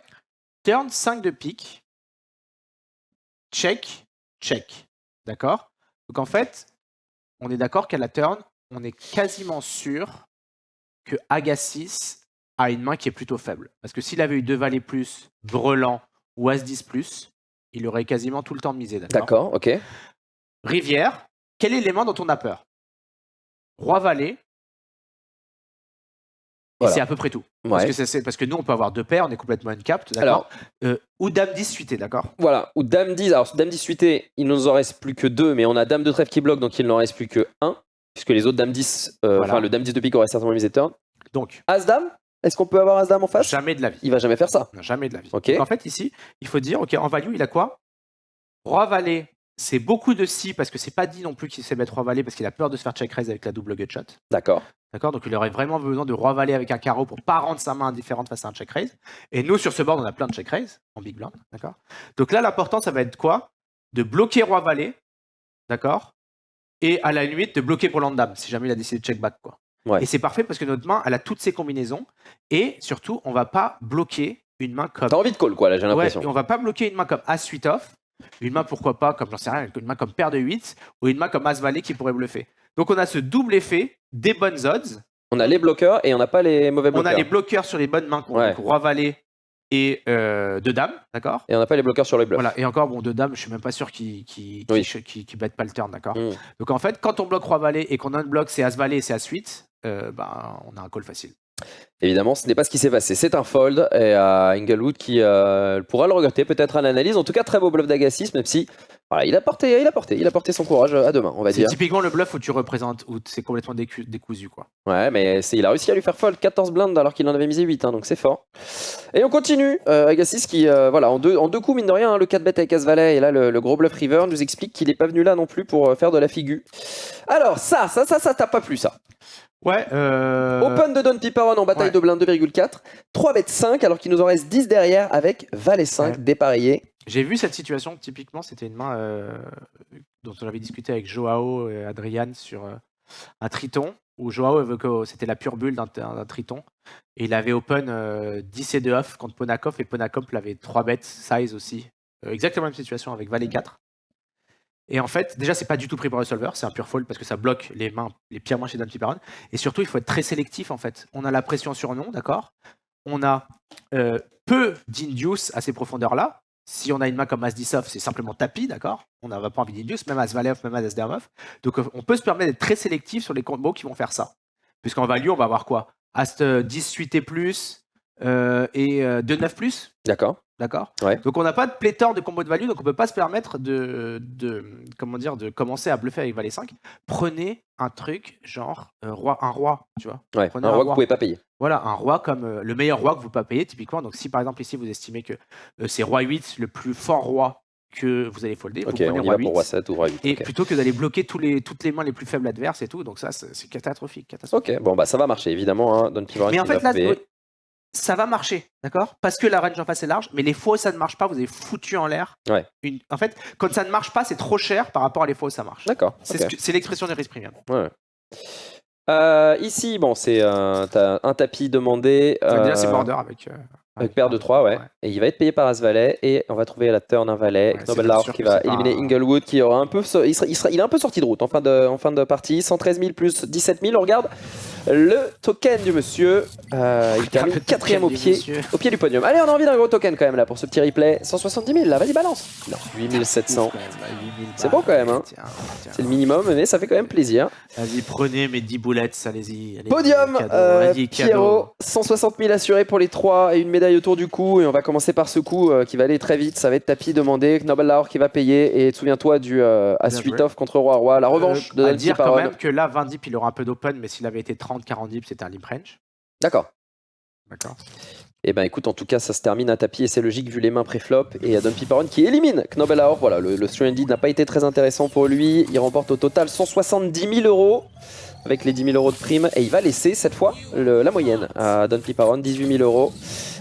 Turn 5 de pique. Check, check. D'accord? Donc en fait, on est d'accord qu'à la turn, on est quasiment sûr que Agassi a une main qui est plutôt faible. Parce que s'il avait eu 2 valets plus, brelan ou As-10 plus, il aurait quasiment tout le temps de miser. D'accord, ok. Rivière, quel élément dont on a peur? Roi-valet. Voilà. Et c'est à peu près tout. Ouais. Parce que nous, on peut avoir 2 paires, on est complètement uncapped, d'accord. Ou Dame 10 suité, d'accord. Voilà, ou Dame 10. Alors, Dame 10 suité, il ne nous en reste plus que 2, mais on a Dame de trèfle qui bloque, donc il n'en reste plus que 1. Puisque les autres Dame 10, enfin le Dame 10 de pique aurait certainement misé turn. Donc, As-Dame, est-ce qu'on peut avoir As-Dame en face? Jamais de la vie. Il va jamais faire ça. Non, jamais de la vie. Okay. Donc, en fait, ici, il faut dire, ok, en value, il a quoi? Roi-valet, c'est beaucoup de si, parce que c'est pas dit non plus qu'il sait mettre Roi-valet, parce qu'il a peur de se faire check raise avec la double gutshot. D'accord. D'accord, donc il aurait vraiment besoin de Roi-valet avec un carreau pour pas rendre sa main indifférente face à un check raise. Et nous, sur ce board, on a plein de check raise en big blind, d'accord. Donc là, l'important, ça va être quoi? De bloquer Roi-valet, d'accord. Et à la limite, de bloquer pour l'endame, si jamais il a décidé de check back, quoi. Ouais. Et c'est parfait parce que notre main, elle a toutes ses combinaisons. Et surtout, on va pas bloquer une main comme... T'as envie de call, quoi, là, j'ai l'impression. Ouais, on va pas bloquer une main comme As 8 off. Une main, pourquoi pas, comme j'en sais rien, une main comme paire de 8. Ou une main comme As valet qui pourrait bluffer. Donc, on a ce double effet des bonnes odds. On a les bloqueurs et on n'a pas les mauvais bloqueurs. On a les bloqueurs sur les bonnes mains, ouais. Donc Roi valet et 2 dames, d'accord. Et on n'a pas les bloqueurs sur les bluffs. Voilà, et encore, bon, 2 dames, je suis même pas sûr qu'ils bêtent pas le turn, d'accord. Donc en fait, quand on bloque Roi valet et qu'on unblock c'est As valet et c'est As 8, on a un call facile. Évidemment, ce n'est pas ce qui s'est passé. C'est un fold et Inglewood qui pourra le regretter peut-être à l'analyse. En tout cas, très beau bluff d'Agassi, même si voilà, il a porté son courage à deux mains, on va dire. C'est typiquement le bluff où tu représentes, où c'est complètement décousu, quoi. Ouais, mais il a réussi à lui faire fold 14 blindes alors qu'il en avait misé 8, hein, donc c'est fort. Et on continue. Agassi qui, voilà, en deux coups, mine de rien, hein, le 4-bet avec As-Valet et là le gros bluff river nous explique qu'il n'est pas venu là non plus pour faire de la figure. Alors, ça t'a pas plu, ça. Ouais. Open de Don Piperon en bataille de blindes 2,4. 3 bêtes 5 alors qu'il nous en reste 10 derrière avec Valet 5 dépareillé. J'ai vu cette situation, typiquement, c'était une main dont on avait discuté avec Joao et Adrian sur un triton, où Joao avait que c'était la pure bulle d'un triton. Et il avait open 10 et 2 off contre Ponakov, et Ponakov l'avait 3 bêtes size aussi. Exactement la même situation avec Valet 4. Et en fait, déjà, c'est pas du tout pris par le solver, c'est un pur fold parce que ça bloque les pires mains chez Don Piperon. Et surtout, il faut être très sélectif en fait. On a la pression sur non, d'accord. On a peu d'induce à ces profondeurs-là. Si on a une main comme As-10 off, c'est simplement tapis, d'accord. On n'a pas envie d'induce, même As-Valet off, même As-Dame off. Donc on peut se permettre d'être très sélectif sur les combos qui vont faire ça. Puisqu'en value, on va avoir quoi? As-10 8 et plus et 2-9 plus. D'accord. D'accord. Ouais. Donc on n'a pas de pléthore de combos de value, donc on peut pas se permettre de commencer à bluffer avec valet 5. Prenez un truc genre un roi, tu vois. Ouais, Prenez un roi que vous pouvez pas payer. Voilà, un roi comme le meilleur roi que vous ne pouvez pas payer, typiquement. Donc si par exemple ici vous estimez que c'est roi 8, le plus fort roi que vous allez folder, vous Ok, prenez on y roi va 8. pour roi 7 ou roi 8. Et ok. plutôt que d'aller bloquer toutes les mains les plus faibles adverses et tout, donc ça c'est catastrophique. Ok, bon bah ça va marcher évidemment. Hein. Don Pivot Mais en qui fait va là, payer. ça va marcher, d'accord? Parce que la range en face est large, mais les faux ça ne marche pas, vous avez foutu en l'air. Ouais. En fait, quand ça ne marche pas, c'est trop cher par rapport à les faux ça marche. D'accord. C'est ok. c'est l'expression des risques premium. Ouais. Ici, bon, c'est t'as un tapis demandé. Donc déjà c'est border Avec paire de 3, ouais. Et il va être payé par As-Valet. Et on va trouver à la turn un valet. Ouais, Knobelhauer c'est qui sûr va que c'est éliminer pas- Inglewood qui aura un peu. Il est un peu sorti de route en fin de partie. 113 000 plus 17 000. On regarde le token du monsieur. Il termine le 4ème token au du pied monsieur. du podium. Allez, on a envie d'un gros token quand même là pour ce petit replay. 170 000 là, vas-y, balance. Non, 8700. Ouf, quand même, là, 8000 C'est bon quand même, hein. Tiens. C'est le minimum, mais ça fait quand même plaisir. Vas-y, prenez mes 10 boulettes, allez-y. Podium, cadeau, vas-y, cadeau. Pierrot, 160 000 assurés pour les 3 et une médaille autour du cou. Et on va commencer par ce coup qui va aller très vite. Ça va être tapis demandé. Knobelhauer qui va payer. Et souviens-toi du As-8 contre Roi-Roi. La revanche de à Don dire quand Pivot. même que là, 20 dips, il aura un peu d'open, mais s'il avait été 30-40 dips, c'était un limp range. D'accord. D'accord. Et ben écoute, en tout cas, ça se termine à tapis et c'est logique vu les mains pré-flop. Et Don Pipparon qui élimine Knobelhauer. Voilà, le stranded n'a pas été très intéressant pour lui. Il remporte au total 170 000 euros avec les 10 000 euros de prime. Et il va laisser cette fois la moyenne à Don Pipparon, 18 000 euros.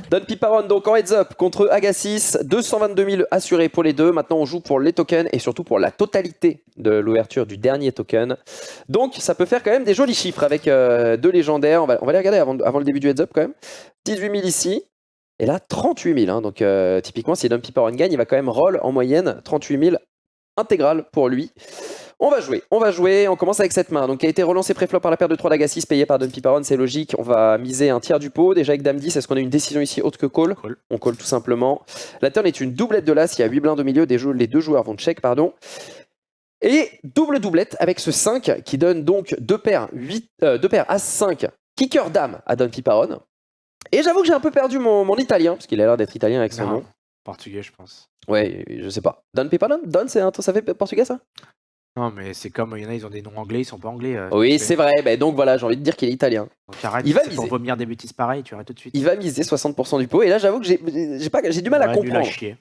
Don Pipparon donc en heads up contre Agassiz, 222 000 assurés pour les deux. Maintenant on joue pour les tokens et surtout pour la totalité de l'ouverture du dernier token. Donc ça peut faire quand même des jolis chiffres avec deux légendaires. On va les regarder avant le début du heads up quand même. 18 000 ici. Et là 38 000. Hein. Donc typiquement si Don Pipparon gagne, il va quand même roll en moyenne 38 000 intégral pour lui. On va jouer, on commence avec cette main, donc qui a été relancée pré-flop par la paire de 3 d'Agassiz payée par Don Pipparon, c'est logique, on va miser un tiers du pot, déjà avec Dame 10, est-ce qu'on a une décision ici autre que call? On call tout simplement. La turn est une doublette de l'As, il y a 8 blindes au milieu, les deux joueurs vont check, pardon. Et double doublette avec ce 5 qui donne donc deux paires As-5, kicker Dame à Don Pipparon. Et j'avoue que j'ai un peu perdu mon italien, parce qu'il a l'air d'être italien avec son nom. Portugais, je pense. Ouais, je sais pas. Don Pipparon? Don, ça fait portugais ça? Non, mais c'est comme, il y en a, ils ont des noms anglais, ils sont pas anglais. Oui, c'est vrai. Bah, donc voilà, j'ai envie de dire qu'il est italien. Donc arrête, il va miser. Pour vomir des bêtises pareilles, tu arrêtes tout de suite. Il va miser 60% du pot. Et là, j'avoue que j'ai du mal à comprendre. Nul à chier.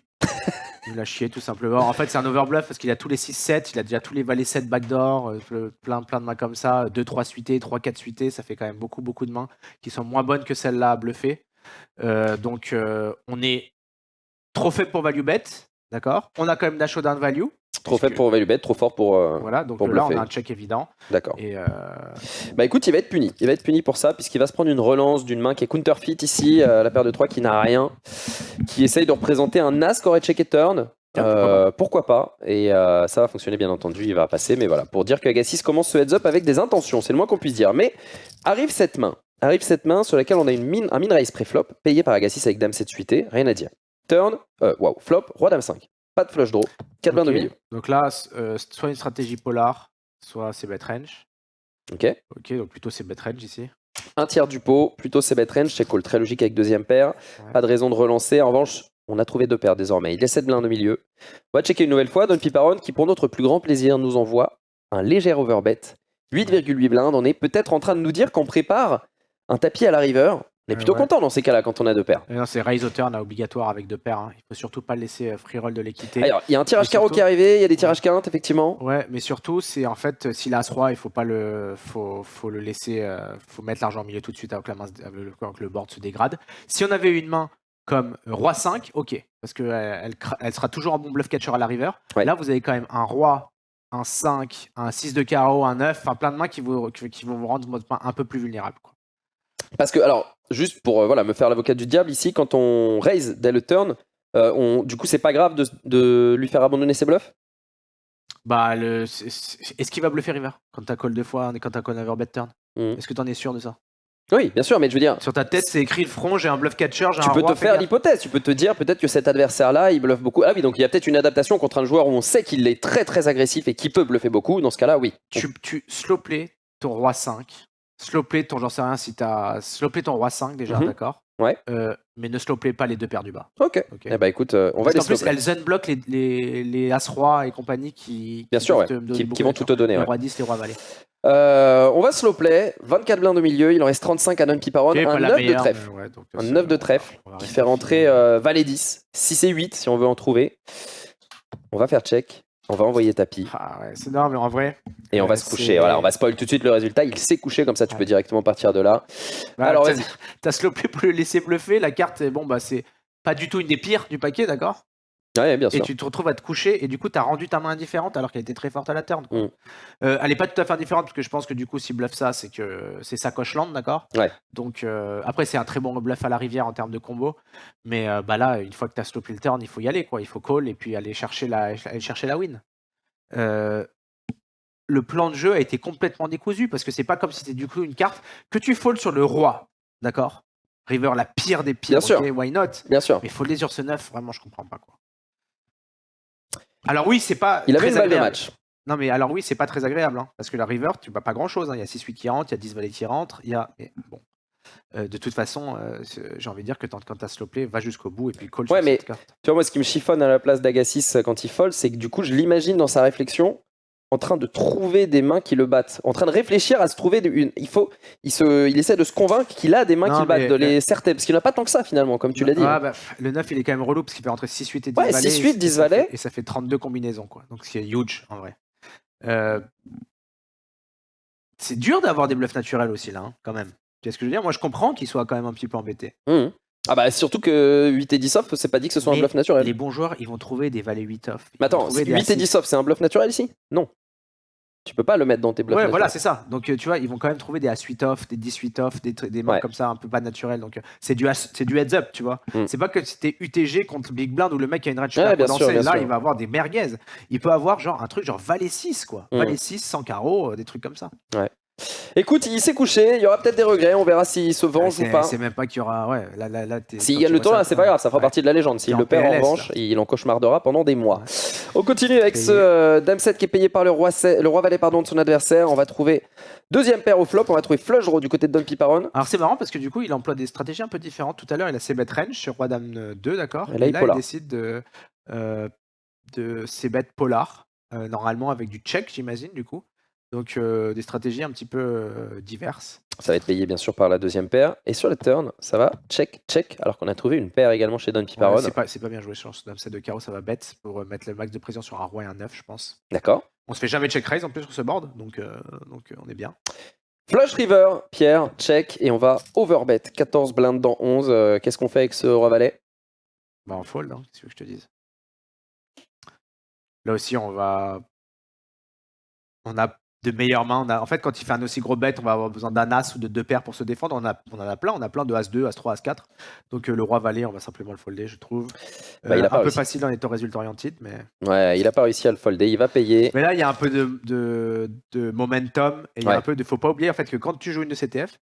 Nul à chier, tout simplement. En fait, c'est un overbluff parce qu'il a tous les 6-7, il a déjà tous les valets 7 backdoor, plein de mains comme ça, 2-3 suités, 3-4 suités, ça fait quand même beaucoup de mains qui sont moins bonnes que celle-là à bluffer. Donc, on est trop faible pour value bet, d'accord? On a quand même d'un showdown value. Trop faible pour value bet, trop fort pour. Voilà, donc pour là, bluffer. on a un check évident. D'accord. Et bah écoute, il va être puni. Il va être puni pour ça, puisqu'il va se prendre une relance d'une main qui est counterfeit ici, la paire de 3 qui n'a rien, qui essaye de représenter un As qui aurait check et turn. Pourquoi pas. Et ça va fonctionner bien entendu, il va passer. Mais voilà, pour dire que Agassiz commence ce heads up avec des intentions, c'est le moins qu'on puisse dire. Mais arrive cette main sur laquelle on a un min raise pré-flop, payé par Agassiz avec Dame 7 suité, rien à dire. Turn, flop, Roi Dame 5. Pas de flush draw, 4 blindes au milieu. Donc là, soit une stratégie polar, soit c'est bet range. Ok, donc plutôt c'est bet range ici. Un tiers du pot, plutôt c'est bet range, c'est call très logique avec deuxième paire. Ouais. Pas de raison de relancer. En revanche, on a trouvé deux paires désormais. Il laisse 7 blindes au milieu. On va checker une nouvelle fois. Don Pipparon qui, pour notre plus grand plaisir, nous envoie un léger overbet. 8,8 blindes. On est peut-être en train de nous dire qu'on prépare un tapis à la river. On est plutôt content dans ces cas-là quand on a deux paires. Non, c'est raise au turn obligatoire avec deux paires. Hein. Il faut surtout pas laisser free roll de l'équité. Alors, il y a un tirage carreau qui est arrivé, il y a des tirages quinte, effectivement. Ouais, mais surtout, c'est en fait, s'il a As-Roi, il faut pas faut le laisser, faut mettre l'argent au milieu tout de suite avant que le board se dégrade. Si on avait une main comme Roi 5, ok, parce qu'elle sera toujours un bon bluff catcher à la river. Ouais. Là, vous avez quand même un Roi, un 5, un 6 de carreau, un 9, enfin plein de mains qui vont vous rendre votre main un peu plus vulnérable, quoi. Parce que, alors, juste pour me faire l'avocat du diable, ici, quand on raise dès le turn, du coup, c'est pas grave de lui faire abandonner ses bluffs? Bah, est-ce qu'il va bluffer river quand t'as call deux fois et quand t'as call overbet turn? Est-ce que t'en es sûr de ça? Oui, bien sûr, mais je veux dire... Sur ta tête, c'est écrit le front, j'ai un bluff catcher, j'ai un roi... Tu peux te faire gaffe. l'hypothèse, tu peux te dire peut-être que cet adversaire-là, il bluffe beaucoup. Ah oui, donc il y a peut-être une adaptation contre un joueur où on sait qu'il est très très agressif et qui peut bluffer beaucoup. Dans ce cas-là, oui. Tu slow play ton Roi 5. Slow play ton, j'en sais rien si t'as slow play ton Roi 5 déjà, d'accord. Ouais. Mais ne slow play pas les deux paires du bas. Ok. Eh bah écoute, on va les En plus, slow play. elles unblock les As-Roi et compagnie qui Bien sûr, peuvent qui vont tout te donner. Les Ouais. Rois 10, les Rois Valets. On va slow play. 24 blindes au milieu. Il en reste 35 à Don Piparon. Okay, un 9 de trèfle. Ouais, donc, un 9 de trèfle qui fait rentrer Valet 10. 6 et 8 si on veut en trouver. On va faire check. On va envoyer tapis. Ah ouais, c'est non, mais en vrai. Et on va se coucher. Voilà, on va spoil tout de suite le résultat. Il s'est couché, comme ça tu peux directement partir de là. Bah, alors vas-y. T'as slopé pour le laisser bluffer. La carte, bon, bah, c'est pas du tout une des pires du paquet, d'accord? Ouais, bien sûr. Et tu te retrouves à te coucher et du coup, t'as rendu ta main indifférente alors qu'elle était très forte à la turn. Elle est pas tout à fait indifférente parce que je pense que du coup, si bluff ça, c'est que c'est sa coche land, d'accord? Ouais. Donc après, c'est un très bon bluff à la rivière en termes de combo. Mais bah là, une fois que t'as slopé le turn, il faut y aller, quoi. Il faut call et puis aller chercher la win. Le plan de jeu a été complètement décousu parce que c'est pas comme si c'était du coup une carte que tu fold sur le roi, d'accord? River, la pire des pires. Bien sûr. Okay, why not? Bien sûr. Mais folder sur ce 9, vraiment, je comprends pas, quoi. Alors oui, c'est pas. Il avait une balle de match. Non, mais alors oui, c'est pas très agréable, hein, parce que la river, tu bats pas grand chose. Il y a 6-8 qui rentrent, il y a 10 valets qui rentrent, il y a. Mais bon. De toute façon, j'ai envie de dire que quand t'as slow play, va jusqu'au bout et puis call sur cette carte. Tu vois, moi, ce qui me chiffonne à la place d'Agassis quand il fold, c'est que du coup, je l'imagine dans sa réflexion en train de trouver des mains qui le battent, en train de réfléchir à se trouver une. Il essaie de se convaincre qu'il a des mains qui le battent, de les certaines, parce qu'il n'a pas tant que ça finalement, comme tu l'as dit. Ah, bah, le 9, il est quand même relou parce qu'il fait rentrer 6-8 et 10 valets. 6-8, 10 valets. Et ça fait 32 combinaisons, quoi. Donc c'est huge en vrai. C'est dur d'avoir des bluffs naturels aussi là, hein, quand même. Tu sais ce que je veux dire? Moi, je comprends qu'il soit quand même un petit peu embêté. Ah bah surtout que 8 et 10 off, c'est pas dit que ce soit un bluff naturel. Les bons joueurs, ils vont trouver des valets 8 off. Mais attends, 8 et 10 off, c'est un bluff naturel ici? Non. Tu peux pas le mettre dans tes bluffs. Ouais, voilà, c'est ça. Donc tu vois, ils vont quand même trouver des As-8 off, des 10-8 off, des mains comme ça un peu pas naturelles. Donc c'est du heads up, tu vois. C'est pas que c'était UTG contre Big Blind où le mec a une range super condensée. Là, il va avoir des merguez. Il peut avoir genre un truc genre valet 6, quoi. Valet 6, sans carreau, des trucs comme ça. Ouais. Écoute, il s'est couché, il y aura peut-être des regrets, on verra s'il se venge ou pas. C'est même pas qu'il y aura. Ouais, là, s'il gagne le tournoi, c'est pas grave, ça fera partie de la légende. S'il le perd, en revanche, il en cauchemardera pendant des mois. On continue avec ce Dame 7 qui est payé par le roi valet de son adversaire. On va trouver deuxième paire au flop, on va trouver flush draw du côté de Don Piparon. Alors c'est marrant parce que du coup, il emploie des stratégies un peu différentes. Tout à l'heure, il a ses bet range sur roi dame 2, d'accord. Et là, il décide de ses bet polar, normalement avec du check, j'imagine, du coup. Donc des stratégies un petit peu diverses. Ça va être payé bien sûr par la deuxième paire. Et sur le turn, ça va check, check, alors qu'on a trouvé une paire également chez Don Piparon. C'est pas bien joué sur ce Dame 7 de carreau, ça va bet pour mettre le max de pression sur un roi et un 9, je pense. D'accord. On se fait jamais check raise en plus sur ce board, donc on est bien. Flush river, Pierre, check, et on va overbet. 14 blindes dans 11. Qu'est-ce qu'on fait avec ce roi valet? Bah on fold, hein, qu'est-ce que je te dise. Là aussi, on a de meilleures mains. En fait, quand il fait un aussi gros bet, on va avoir besoin d'un as ou de deux paires pour se défendre. On en a plein de as-2, as-3, as-4. Donc le roi valet, on va simplement le folder, je trouve. Il a un peu facile dans les temps résultat oriented, mais. Ouais, il a pas réussi à le folder, il va payer. Mais là, il y a un peu de momentum et il y a un peu de. Faut pas oublier en fait que quand tu joues une de CTF,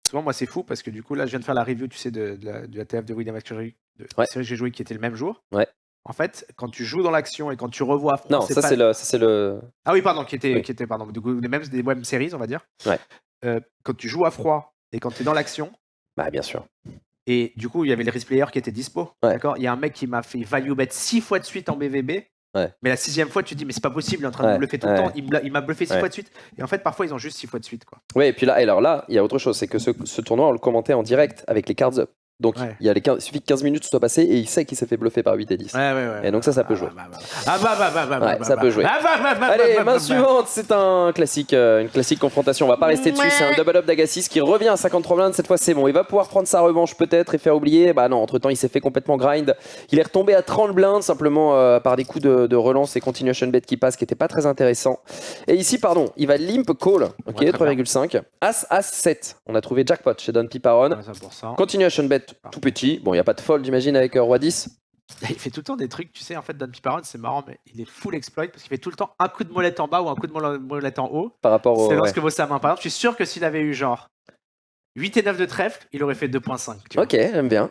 souvent moi c'est fou parce que du coup là, je viens de faire la review, tu sais, de la TF de William série que j'ai joué qui était le même jour. Ouais. En fait, quand tu joues dans l'action et quand tu revois à front, non, ça c'est le. Ah oui, pardon, qui était pardon, du coup, des mêmes séries, on va dire. Ouais. Quand tu joues à froid et quand tu es dans l'action. Bah bien sûr. Et du coup, il y avait les risk players qui étaient dispo. Ouais. D'accord. Il y a un mec qui m'a fait value bet 6 fois de suite en BVB. Ouais. Mais la 6e fois, tu te dis, mais c'est pas possible, il est en train de me bluffer tout le temps. Il m'a bluffé 6 fois de suite. Et en fait, parfois, ils ont juste 6 fois de suite, quoi. Ouais, et puis là, il y a autre chose, c'est que ce tournoi, on le commentait en direct avec les cards up. Donc il suffit que 15 minutes soient passées et il sait qu'il s'est fait bluffer par 8 et 10. Et donc ça peut jouer. Ça peut jouer. Allez, main suivante, c'est une classique confrontation. On va pas rester dessus, c'est un double up d'Agassis qui revient à 53 blindes. Cette fois, c'est bon. Il va pouvoir prendre sa revanche peut-être et faire oublier. Bah non, entre temps, il s'est fait complètement grind. Il est retombé à 30 blindes simplement par des coups de relance et continuation bet qui passent qui n'étaient pas très intéressants. Et ici, pardon, il va limp call. Ok, 3,5. As 7. On a trouvé jackpot chez Don Piparon. Continuation bet tout petit. Bon, il n'y a pas de fold, j'imagine, avec roi 10. Il fait tout le temps des trucs, tu sais, en fait, Don Piparon, c'est marrant, mais il est full exploit parce qu'il fait tout le temps un coup de molette en bas ou un coup de molette en haut. Par rapport au. C'est ce que vaut sa main. Par exemple, je suis sûr que s'il avait eu genre 8 et 9 de trèfle, il aurait fait 2.5. Ok, j'aime bien.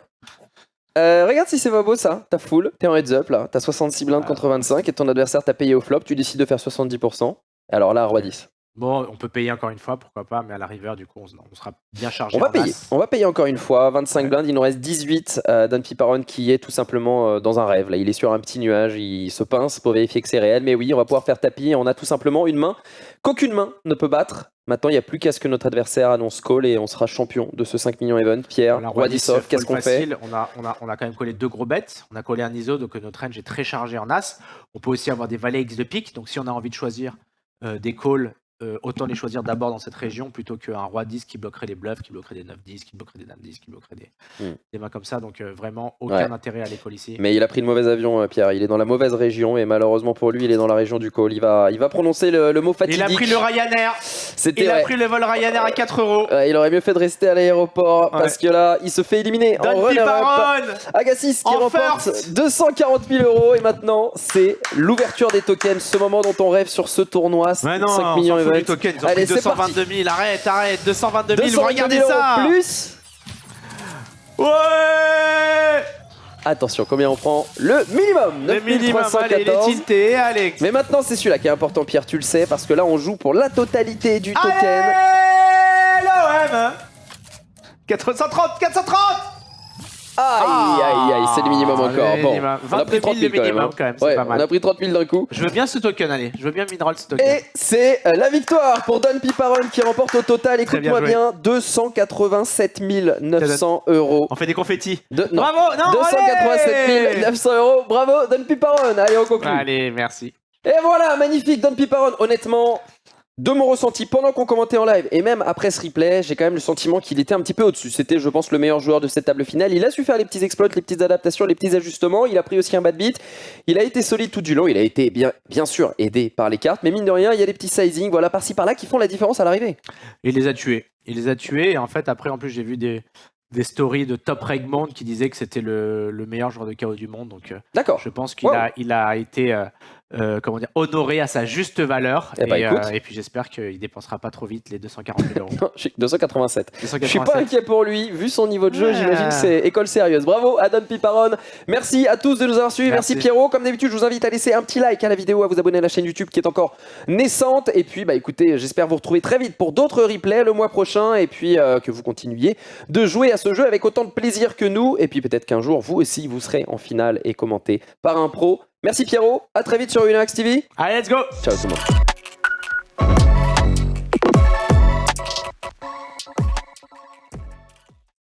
Regarde si c'est pas beau ça. T'as full, t'es en heads up là. T'as 66 blindes contre 25 et ton adversaire t'a payé au flop. Tu décides de faire 70%. Alors là, roi 10. Bon, on peut payer encore une fois, pourquoi pas, mais à la river, du coup, on sera bien chargé. On va payer encore une fois. 25 blindes, il nous reste 18. Dan Piparon qui est tout simplement dans un rêve. Là, il est sur un petit nuage, il se pince pour vérifier que c'est réel. Mais oui, on va pouvoir faire tapis. On a tout simplement une main qu'aucune main ne peut battre. Maintenant, il n'y a plus qu'à ce que notre adversaire annonce call et on sera champion de ce 5 millions event. Pierre, roi d'Isof, qu'est-ce qu'on fait? On a quand même collé 2 gros bêtes. On a collé un ISO, donc notre range est très chargé en as. On peut aussi avoir des valets X de pique. Donc si on a envie de choisir des calls, autant les choisir d'abord dans cette région plutôt qu'un roi 10 qui bloquerait les bluffs, qui bloquerait des 9-10, qui bloquerait des dames 10, qui bloquerait des mains comme ça. Donc vraiment aucun intérêt à les call ici. Mais il a pris le mauvais avion, Pierre. Il est dans la mauvaise région et malheureusement pour lui, il est dans la région du call. Il va prononcer le mot fatidique. Il a pris le Ryanair. Il a pris le vol Ryanair à 4 €. Il aurait mieux fait de rester à l'aéroport parce que là, il se fait éliminer en runner-up. Agassiz qui remporte 240 000 € et maintenant, c'est l'ouverture des tokens. Ce moment dont on rêve sur ce tournoi. 5 millions event. Ils ont pris 222 000, arrête, 222 000, regardez ça plus. Ouais. Attention, combien on prend? Le minimum, 9314. Allez, il est tilté, allez. Mais maintenant, c'est celui-là qui est important, Pierre, tu le sais, parce que là, on joue pour la totalité du token. Allez, l'OM 430. Aïe, c'est le minimum encore. Bon, on a pris 30 000 quand même. C'est pas mal. On a pris 30 000 d'un coup. Je veux bien ce token, allez. Je veux bien mineral ce token. Et c'est la victoire pour Dan Piparon qui remporte au total, écoute-moi bien, 287 900 €. On fait des confettis. Bravo, 287 900 €. Bravo, Dan Piparon. Allez, on conclut. Allez, merci. Et voilà, magnifique, Dan Piparon. Honnêtement, de mon ressenti pendant qu'on commentait en live et même après ce replay, j'ai quand même le sentiment qu'il était un petit peu au-dessus. C'était, je pense, le meilleur joueur de cette table finale. Il a su faire les petits exploits, les petites adaptations, les petits ajustements. Il a pris aussi un bad beat. Il a été solide tout du long. Il a été bien sûr aidé par les cartes, mais mine de rien, il y a des petits sizing, voilà, par-ci par-là, qui font la différence à l'arrivée. Il les a tués. Et en fait, après, en plus, j'ai vu des stories de Top Reg Monde qui disaient que c'était le meilleur joueur de KO du monde. Donc, d'accord. Je pense qu'il a été honoré à sa juste valeur. Et puis j'espère qu'il dépensera pas trop vite les 240 000 €. 287. Je suis pas inquiet pour lui, vu son niveau de jeu, j'imagine que c'est école sérieuse. Bravo à Dan Piparon. Merci à tous de nous avoir suivis. Merci Pierrot. Comme d'habitude, je vous invite à laisser un petit like à la vidéo, à vous abonner à la chaîne YouTube qui est encore naissante. Et puis, écoutez, j'espère vous retrouver très vite pour d'autres replays le mois prochain. Et puis, que vous continuiez de jouer à ce jeu avec autant de plaisir que nous. Et puis, peut-être qu'un jour, vous aussi, vous serez en finale et commenté par un pro. Merci Pierrot, à très vite sur Winamax TV. Allez, let's go. Ciao tout le monde.